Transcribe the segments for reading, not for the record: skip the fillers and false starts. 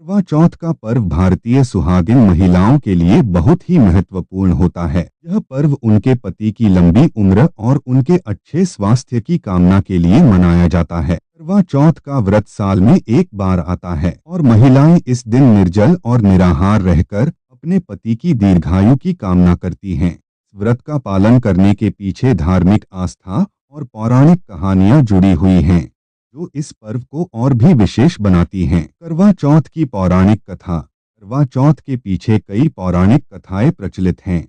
करवा चौथ का पर्व भारतीय सुहागिन महिलाओं के लिए बहुत ही महत्वपूर्ण होता है। यह पर्व उनके पति की लंबी उम्र और उनके अच्छे स्वास्थ्य की कामना के लिए मनाया जाता है। करवा चौथ का व्रत साल में एक बार आता है और महिलाएं इस दिन निर्जल और निराहार रहकर अपने पति की दीर्घायु की कामना करती हैं। व्रत का पालन करने के पीछे धार्मिक आस्था और पौराणिक कहानियां जुड़ी हुई हैं, जो इस पर्व को और भी विशेष बनाती हैं। करवा चौथ की पौराणिक कथा। करवा चौथ के पीछे कई पौराणिक कथाएं प्रचलित हैं,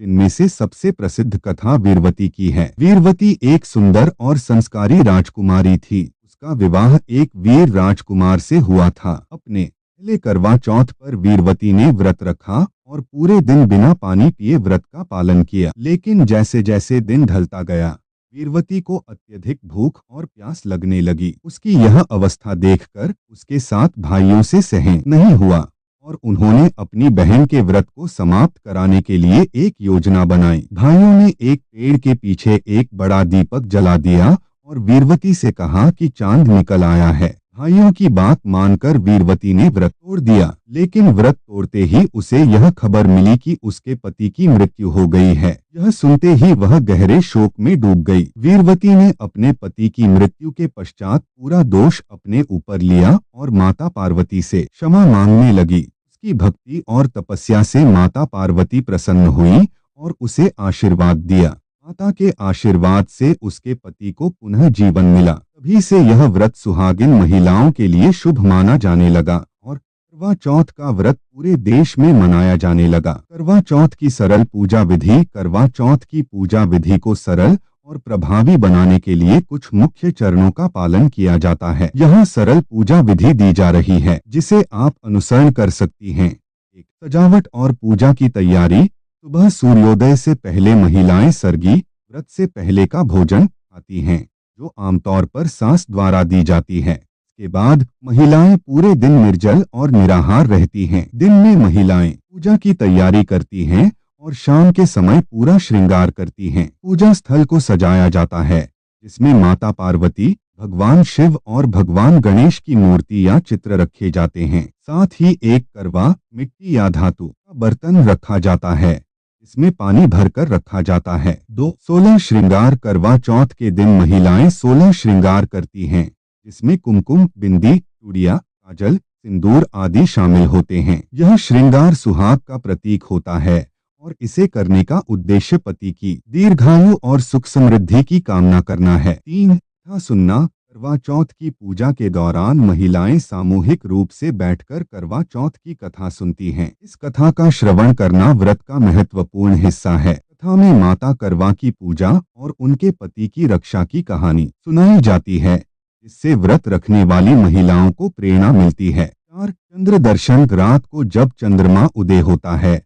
जिनमें से सबसे प्रसिद्ध कथा वीरवती की है। वीरवती एक सुंदर और संस्कारी राजकुमारी थी। उसका विवाह एक वीर राजकुमार से हुआ था। अपने पहले करवा चौथ पर वीरवती ने व्रत रखा और पूरे दिन बिना पानी पिए व्रत का पालन किया। लेकिन जैसे जैसे दिन ढलता गया, वीरवती को अत्यधिक भूख और प्यास लगने लगी। उसकी यह अवस्था देखकर उसके 7 भाइयों से सहन नहीं हुआ और उन्होंने अपनी बहन के व्रत को समाप्त कराने के लिए एक योजना बनाई। भाइयों ने एक पेड़ के पीछे एक बड़ा दीपक जला दिया और वीरवती से कहा कि चांद निकल आया है। भाइयों की बात मानकर वीरवती ने व्रत तोड़ दिया, लेकिन व्रत तोड़ते ही उसे यह खबर मिली कि उसके पति की मृत्यु हो गई है। यह सुनते ही वह गहरे शोक में डूब गई। वीरवती ने अपने पति की मृत्यु के पश्चात पूरा दोष अपने ऊपर लिया और माता पार्वती से क्षमा मांगने लगी। उसकी भक्ति और तपस्या से माता पार्वती प्रसन्न हुई और उसे आशीर्वाद दिया। माता के आशीर्वाद से उसके पति को पुनः जीवन मिला। तभी से यह व्रत सुहागिन महिलाओं के लिए शुभ माना जाने लगा और करवा चौथ का व्रत पूरे देश में मनाया जाने लगा। करवा चौथ की सरल पूजा विधि। करवा चौथ की पूजा विधि को सरल और प्रभावी बनाने के लिए कुछ मुख्य चरणों का पालन किया जाता है। यहाँ सरल पूजा विधि दी जा रही है, जिसे आप अनुसरण कर सकती हैं। 1. सजावट और पूजा की तैयारी। सुबह सूर्योदय से पहले महिलाएं सरगी व्रत से पहले का भोजन खाती हैं, जो आमतौर पर सांस द्वारा दी जाती है। इसके बाद महिलाएं पूरे दिन निर्जल और निराहार रहती हैं। दिन में महिलाएं पूजा की तैयारी करती हैं और शाम के समय पूरा श्रृंगार करती हैं। पूजा स्थल को सजाया जाता है, जिसमें माता पार्वती, भगवान शिव और भगवान गणेश की मूर्ति या चित्र रखे जाते हैं। साथ ही एक करवा, मिट्टी या धातु का बर्तन रखा जाता है, इसमें पानी भरकर रखा जाता है। 2. 16 श्रृंगार। करवा चौथ के दिन महिलाएं 16 श्रृंगार करती हैं, जिसमें कुमकुम, बिंदी, चूड़ियां, काजल, सिंदूर आदि शामिल होते हैं। यह श्रृंगार सुहाग का प्रतीक होता है और इसे करने का उद्देश्य पति की दीर्घायु और सुख समृद्धि की कामना करना है। 3. कथा सुनना। करवा चौथ की पूजा के दौरान महिलाएं सामूहिक रूप से बैठकर करवा चौथ की कथा सुनती हैं। इस कथा का श्रवण करना व्रत का महत्वपूर्ण हिस्सा है। कथा में माता करवा की पूजा और उनके पति की रक्षा की कहानी सुनाई जाती है, जिससे व्रत रखने वाली महिलाओं को प्रेरणा मिलती है। 4. चंद्र दर्शन। रात को जब चंद्रमा उदय होता है,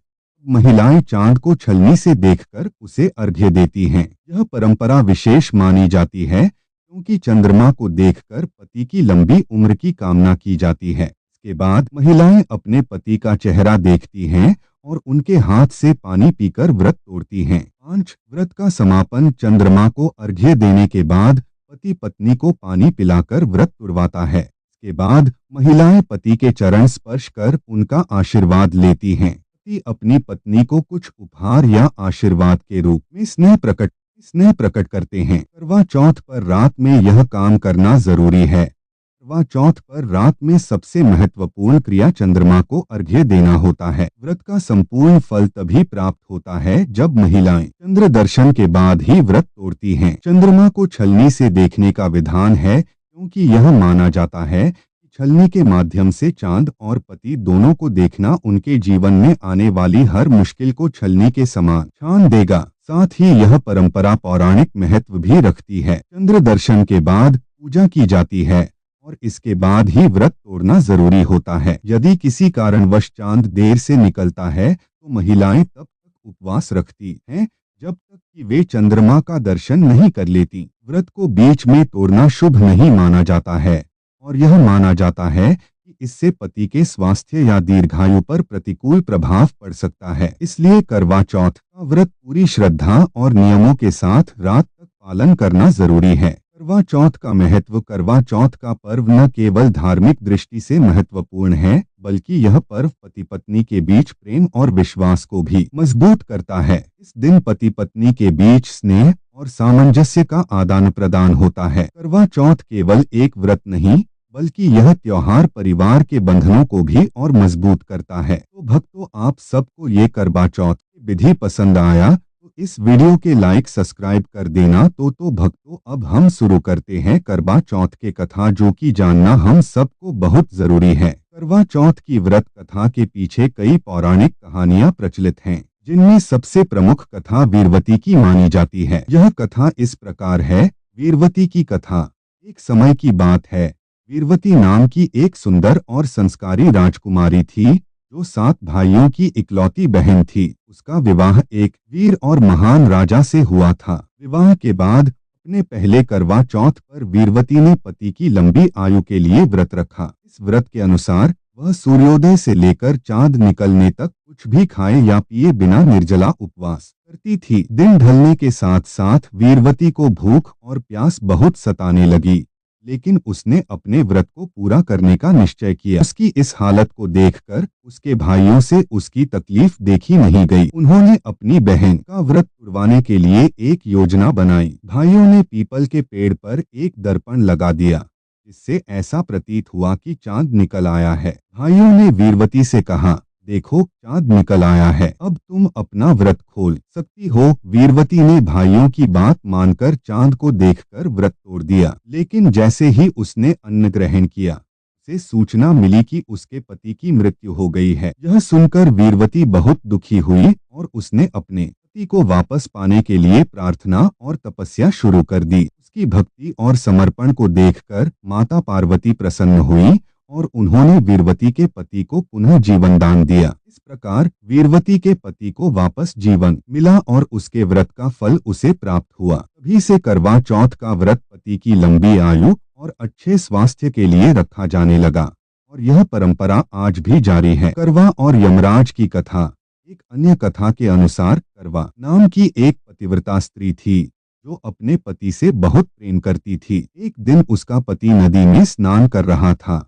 महिलाएं चांद को छलनी से देखकर उसे अर्घ्य देती हैं। यह परंपरा विशेष मानी जाती है, क्योंकि चंद्रमा को देखकर पति की लंबी उम्र की कामना की जाती है। इसके बाद महिलाएं अपने पति का चेहरा देखती हैं और उनके हाथ से पानी पीकर व्रत तोड़ती हैं। 5. व्रत का समापन। चंद्रमा को अर्घ्य देने के बाद पति पत्नी को पानी पिलाकर व्रत तुड़वाता है। इसके बाद महिलाएं पति के चरण स्पर्श कर उनका आशीर्वाद लेती हैं। पति अपनी पत्नी को कुछ उपहार या आशीर्वाद के रूप में स्नेह प्रकट करते हैं। करवा चौथ पर रात में यह काम करना जरूरी है। करवा चौथ पर रात में सबसे महत्वपूर्ण क्रिया चंद्रमा को अर्घ्य देना होता है। व्रत का संपूर्ण फल तभी प्राप्त होता है जब महिलाएं चंद्र दर्शन के बाद ही व्रत तोड़ती हैं। चंद्रमा को छलनी से देखने का विधान है, क्योंकि यह माना जाता है कि छलनी के माध्यम से चांद और पति दोनों को देखना उनके जीवन में आने वाली हर मुश्किल को छलनी के समान छान देगा। साथ ही यह परंपरा पौराणिक महत्व भी रखती है। चंद्र दर्शन के बाद पूजा की जाती है और इसके बाद ही व्रत तोड़ना जरूरी होता है। यदि किसी कारणवश चांद देर से निकलता है, तो महिलाएं तब तक उपवास रखती हैं जब तक कि वे चंद्रमा का दर्शन नहीं कर लेती। व्रत को बीच में तोड़ना शुभ नहीं माना जाता है और यह माना जाता है कि इससे पति के स्वास्थ्य या दीर्घायु पर प्रतिकूल प्रभाव पड़ सकता है। इसलिए करवा चौथ का व्रत पूरी श्रद्धा और नियमों के साथ रात तक पालन करना जरूरी है। करवा चौथ का महत्व। करवा चौथ का पर्व न केवल धार्मिक दृष्टि से महत्वपूर्ण है, बल्कि यह पर्व पति पत्नी के बीच प्रेम और विश्वास को भी मजबूत करता है। इस दिन पति पत्नी के बीच स्नेह और सामंजस्य का आदान प्रदान होता है। करवा चौथ केवल एक व्रत नहीं, बल्कि यह त्योहार परिवार के बंधनों को भी और मजबूत करता है। तो भक्तों, आप सबको ये करवा चौथ की विधि पसंद आया तो इस वीडियो के लाइक सब्सक्राइब कर देना। तो भक्तों, अब हम शुरू करते हैं करवा चौथ के कथा, जो कि जानना हम सबको बहुत जरूरी है। करवा चौथ की व्रत कथा के पीछे कई पौराणिक कहानियां प्रचलित हैं, जिनमें सबसे प्रमुख कथा वीरवती की मानी जाती है। यह कथा इस प्रकार है। वीरवती की कथा। एक समय की बात है, वीरवती नाम की एक सुंदर और संस्कारी राजकुमारी थी, जो 7 भाइयों की इकलौती बहन थी। उसका विवाह एक वीर और महान राजा से हुआ था। विवाह के बाद अपने पहले करवा चौथ पर वीरवती ने पति की लंबी आयु के लिए व्रत रखा। इस व्रत के अनुसार वह सूर्योदय से लेकर चांद निकलने तक कुछ भी खाए या पिए बिना निर्जला उपवास करती थी। दिन ढलने के साथ साथ वीरवती को भूख और प्यास बहुत सताने लगी, लेकिन उसने अपने व्रत को पूरा करने का निश्चय किया। उसकी इस हालत को देखकर उसके भाइयों से उसकी तकलीफ देखी नहीं गई। उन्होंने अपनी बहन का व्रत तुड़वाने के लिए एक योजना बनाई। भाइयों ने पीपल के पेड़ पर एक दर्पण लगा दिया, जिससे ऐसा प्रतीत हुआ कि चांद निकल आया है। भाइयों ने वीरवती से कहा, देखो, चांद निकल आया है, अब तुम अपना व्रत खोल सकती हो। वीरवती ने भाइयों की बात मानकर चांद को देखकर व्रत तोड़ दिया। लेकिन जैसे ही उसने अन्न ग्रहण किया, उसे सूचना मिली कि उसके पति की मृत्यु हो गई है। यह सुनकर वीरवती बहुत दुखी हुई और उसने अपने पति को वापस पाने के लिए प्रार्थना और तपस्या शुरू कर दी। उसकी भक्ति और समर्पण को देखकर माता पार्वती प्रसन्न हुई और उन्होंने वीरवती के पति को पुनः जीवन दान दिया। इस प्रकार वीरवती के पति को वापस जीवन मिला और उसके व्रत का फल उसे प्राप्त हुआ। तभी से करवा चौथ का व्रत पति की लंबी आयु और अच्छे स्वास्थ्य के लिए रखा जाने लगा, और यह परंपरा आज भी जारी है। करवा और यमराज की कथा। एक अन्य कथा के अनुसार करवा नाम की एक पतिव्रता स्त्री थी, जो अपने पति से बहुत प्रेम करती थी। एक दिन उसका पति नदी में स्नान कर रहा था,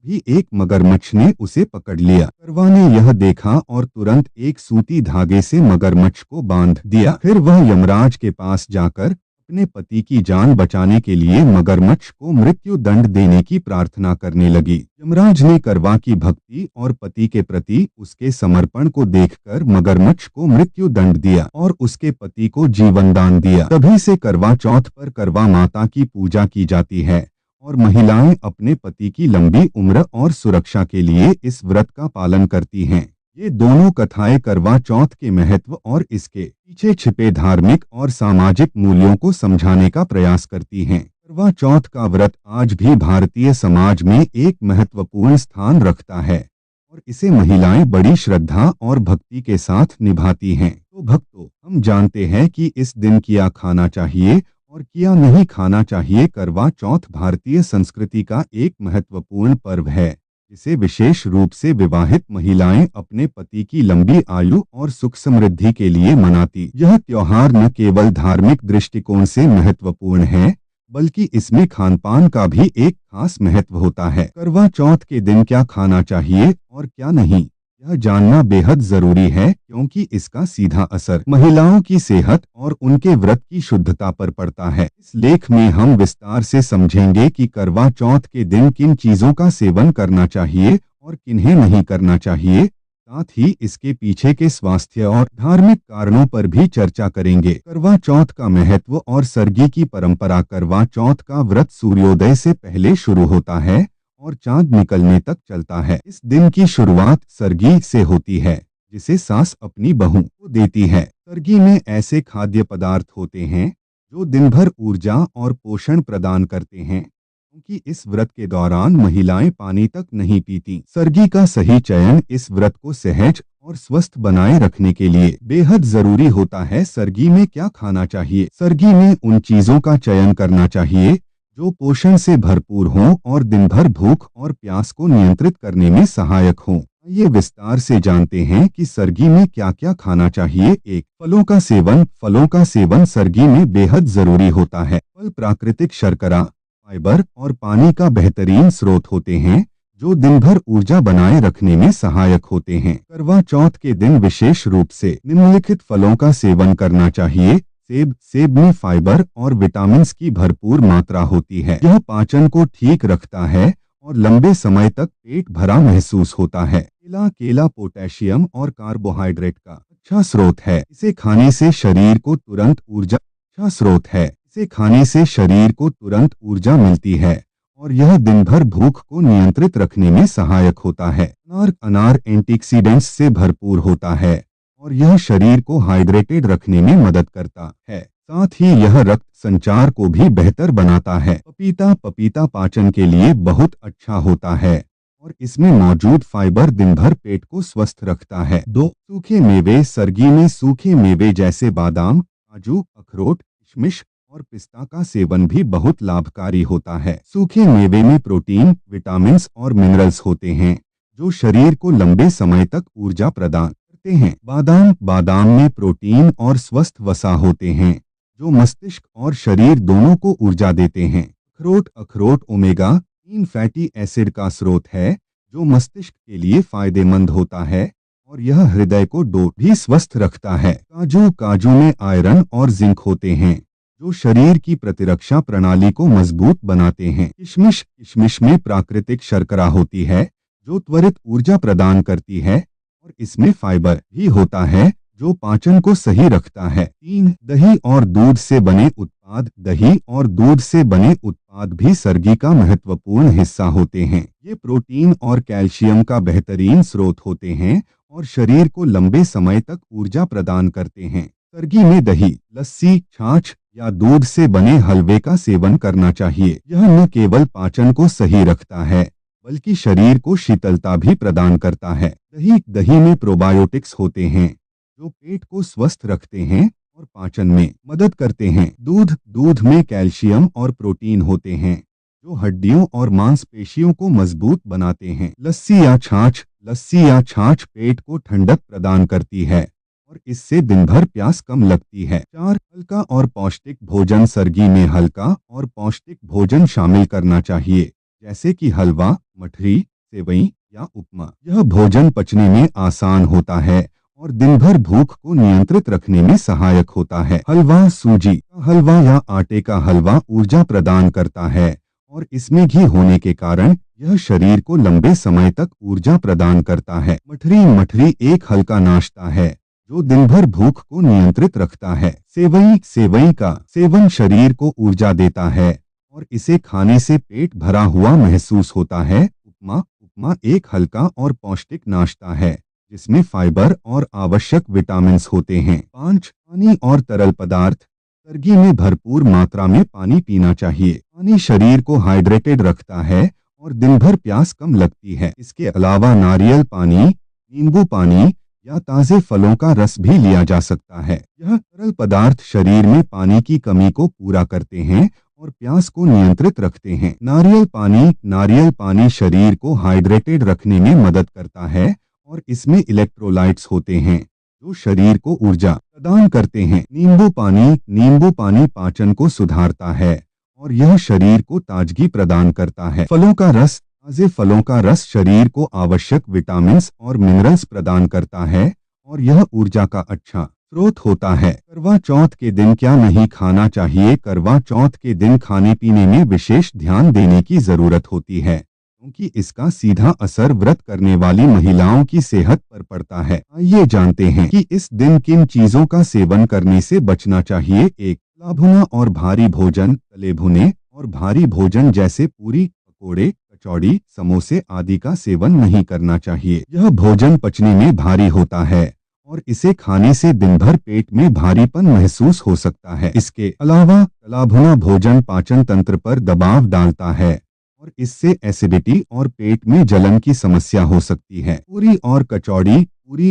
भी एक मगरमच्छ ने उसे पकड़ लिया। करवा ने यह देखा और तुरंत एक सूती धागे से मगरमच्छ को बांध दिया। फिर वह यमराज के पास जाकर अपने पति की जान बचाने के लिए मगरमच्छ को मृत्यु दंड देने की प्रार्थना करने लगी। यमराज ने करवा की भक्ति और पति के प्रति उसके समर्पण को देखकर मगरमच्छ को मृत्यु दंड दिया और उसके पति को जीवन दान दिया। तभी से करवा चौथ पर करवा माता की पूजा की जाती है और महिलाएं अपने पति की लंबी उम्र और सुरक्षा के लिए इस व्रत का पालन करती हैं। ये दोनों कथाएं करवा चौथ के महत्व और इसके पीछे छिपे धार्मिक और सामाजिक मूल्यों को समझाने का प्रयास करती हैं। करवा चौथ का व्रत आज भी भारतीय समाज में एक महत्वपूर्ण स्थान रखता है और इसे महिलाएं बड़ी श्रद्धा और भक्ति के साथ निभाती हैं। तो भक्तों, हम जानते हैं कि इस दिन क्या खाना चाहिए और क्या नहीं खाना चाहिए। करवा चौथ भारतीय संस्कृति का एक महत्वपूर्ण पर्व है, जिसे विशेष रूप से विवाहित महिलाएं अपने पति की लंबी आयु और सुख समृद्धि के लिए मनाती। यह त्योहार न केवल धार्मिक दृष्टिकोण से महत्वपूर्ण है, बल्कि इसमें खानपान का भी एक खास महत्व होता है। करवा चौथ के दिन क्या खाना चाहिए और क्या नहीं, यह जानना बेहद जरूरी है, क्योंकि इसका सीधा असर महिलाओं की सेहत और उनके व्रत की शुद्धता पर पड़ता है। इस लेख में हम विस्तार से समझेंगे कि करवा चौथ के दिन किन चीजों का सेवन करना चाहिए और किन्हें नहीं करना चाहिए। साथ ही इसके पीछे के स्वास्थ्य और धार्मिक कारणों पर भी चर्चा करेंगे। करवा चौथ का महत्व और सरगी की परंपरा। करवा चौथ का व्रत सूर्योदय से पहले शुरू होता है और चांद निकलने तक चलता है। इस दिन की शुरुआत सरगी से होती है, जिसे सास अपनी बहू को देती है। सरगी में ऐसे खाद्य पदार्थ होते हैं जो दिन भर ऊर्जा और पोषण प्रदान करते हैं, क्योंकि इस व्रत के दौरान महिलाएं पानी तक नहीं पीती। सरगी का सही चयन इस व्रत को सहज और स्वस्थ बनाए रखने के लिए बेहद जरूरी होता है। सरगी में क्या खाना चाहिए? सरगी में उन चीजों का चयन करना चाहिए जो पोषण से भरपूर हों और दिन भर भूख और प्यास को नियंत्रित करने में सहायक हों। ये विस्तार से जानते हैं कि सरगी में क्या क्या खाना चाहिए। 1. फलों का सेवन। फलों का सेवन सरगी में बेहद जरूरी होता है। फल प्राकृतिक शर्करा, फाइबर और पानी का बेहतरीन स्रोत होते हैं जो दिन भर ऊर्जा बनाए रखने में सहायक होते हैं। करवा चौथ के दिन विशेष रूप से निम्नलिखित फलों का सेवन करना चाहिए। सेब में फाइबर और विटामिन्स की भरपूर मात्रा होती है। यह पाचन को ठीक रखता है और लंबे समय तक पेट भरा महसूस होता है। केला पोटेशियम और कार्बोहाइड्रेट का अच्छा स्रोत है। इसे खाने से शरीर को तुरंत ऊर्जा मिलती है और यह दिन भर भूख को नियंत्रित रखने में सहायक होता है। अनार एंटीऑक्सीडेंट्स से भरपूर होता है और यह शरीर को हाइड्रेटेड रखने में मदद करता है। साथ ही यह रक्त संचार को भी बेहतर बनाता है। पपीता पाचन के लिए बहुत अच्छा होता है और इसमें मौजूद फाइबर दिन भर पेट को स्वस्थ रखता है। सूखे मेवे। सर्दी में सूखे मेवे जैसे बादाम, काजू, अखरोट, किशमिश और पिस्ता का सेवन भी बहुत लाभकारी होता है। सूखे मेवे में प्रोटीन, विटामिन्स और मिनरल्स होते हैं जो शरीर को लंबे समय तक ऊर्जा प्रदान करते हैं। बादाम में प्रोटीन और स्वस्थ वसा होते हैं जो मस्तिष्क और शरीर दोनों को ऊर्जा देते हैं। अखरोट ओमेगा 3 फैटी एसिड का स्रोत है जो मस्तिष्क के लिए फायदेमंद होता है और यह हृदय को भी स्वस्थ रखता है। काजू में आयरन और जिंक होते हैं जो शरीर की प्रतिरक्षा प्रणाली को मजबूत बनाते हैं। किशमिश में प्राकृतिक शर्करा होती है जो त्वरित ऊर्जा प्रदान करती है और इसमें फाइबर भी होता है जो पाचन को सही रखता है। दही और दूध से बने उत्पाद भी सर्दी का महत्वपूर्ण हिस्सा होते हैं। ये प्रोटीन और कैल्शियम का बेहतरीन स्रोत होते हैं और शरीर को लंबे समय तक ऊर्जा प्रदान करते हैं। सर्दी में दही, लस्सी, छाछ या दूध से बने हलवे का सेवन करना चाहिए। यह न केवल पाचन को सही रखता है बल्कि शरीर को शीतलता भी प्रदान करता है। दही में प्रोबायोटिक्स होते हैं जो पेट को स्वस्थ रखते हैं और पाचन में मदद करते हैं। दूध में कैल्शियम और प्रोटीन होते हैं जो हड्डियों और मांसपेशियों को मजबूत बनाते हैं। लस्सी या छाछ पेट को ठंडक प्रदान करती है और इससे दिन भर प्यास कम लगती है। हल्का और पौष्टिक भोजन। सर्दी में हल्का और पौष्टिक भोजन शामिल करना चाहिए जैसे कि हलवा, मठरी, सेवई या उपमा। यह भोजन पचने में आसान होता है और दिन भर भूख को नियंत्रित रखने में सहायक होता है। सूजी का हलवा या आटे का हलवा ऊर्जा प्रदान करता है और इसमें घी होने के कारण यह शरीर को लंबे समय तक ऊर्जा प्रदान करता है। मठरी एक हल्का नाश्ता है जो दिन भर भूख को नियंत्रित रखता है। सेवई का सेवन शरीर को ऊर्जा देता है और इसे खाने से पेट भरा हुआ महसूस होता है। उपमा एक हल्का और पौष्टिक नाश्ता है जिसमें फाइबर और आवश्यक विटामिन्स होते हैं। पानी और तरल पदार्थ। सर्दी में भरपूर मात्रा में पानी पीना चाहिए। पानी शरीर को हाइड्रेटेड रखता है और दिन भर प्यास कम लगती है। इसके अलावा नारियल पानी, नींबू पानी या ताजे फलों का रस भी लिया जा सकता है। यह तरल पदार्थ शरीर में पानी की कमी को पूरा करते हैं और प्यास को नियंत्रित रखते हैं। नारियल पानी शरीर को हाइड्रेटेड रखने में मदद करता है और इसमें इलेक्ट्रोलाइट्स होते हैं जो शरीर को ऊर्जा प्रदान करते हैं। नींबू पानी पाचन को सुधारता है और यह शरीर को ताजगी प्रदान करता है। ताजे फलों का रस शरीर को आवश्यक विटामिन्स और मिनरल्स प्रदान करता है और यह ऊर्जा का अच्छा स्रोत होता है। करवा चौथ के दिन क्या नहीं खाना चाहिए? करवा चौथ के दिन खाने पीने में विशेष ध्यान देने की जरूरत होती है क्योंकि इसका सीधा असर व्रत करने वाली महिलाओं की सेहत पर पड़ता है। आइए जानते हैं कि इस दिन किन चीजों का सेवन करने से बचना चाहिए। 1. तला भुना और भारी भोजन। तले भुने और भारी भोजन जैसे पूरी, पकोड़े, कचौड़ी, समोसे आदि का सेवन नहीं करना चाहिए। यह भोजन पचने में भारी होता है और इसे खाने से दिन भर पेट में भारीपन महसूस हो सकता है। इसके अलावा तला भुना भोजन पाचन तंत्र पर दबाव डालता है और इससे एसिडिटी और पेट में जलन की समस्या हो सकती है। पूरी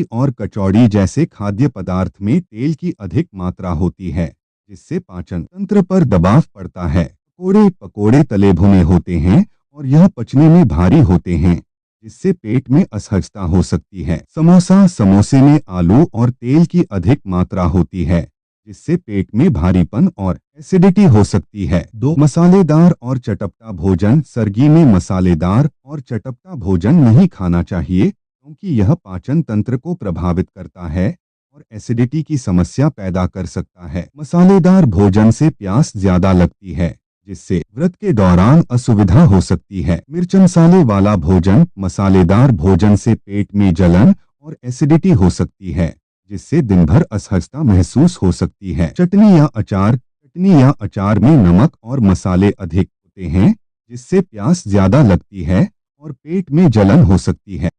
और कचौड़ी जैसे खाद्य पदार्थ में तेल की अधिक मात्रा होती है जिससे पाचन तंत्र पर दबाव पड़ता है। पकोड़े तले भुने होते हैं और यह पचने में भारी होते हैं जिससे पेट में असहजता हो सकती है। समोसे में आलू और तेल की अधिक मात्रा होती है जिससे पेट में भारीपन और एसिडिटी हो सकती है। 2. मसालेदार और चटपटा भोजन। सर्दी में मसालेदार और चटपटा भोजन नहीं खाना चाहिए क्योंकि यह पाचन तंत्र को प्रभावित करता है और एसिडिटी की समस्या पैदा कर सकता है। मसालेदार भोजन से प्यास ज्यादा लगती है, जिससे व्रत के दौरान असुविधा हो सकती है। मिर्च मसाले वाला भोजन। मसालेदार भोजन से पेट में जलन और एसिडिटी हो सकती है, जिससे दिन भर असहजता महसूस हो सकती है। चटनी या अचार। चटनी या अचार में नमक और मसाले अधिक होते हैं, जिससे प्यास ज्यादा लगती है और पेट में जलन हो सकती है।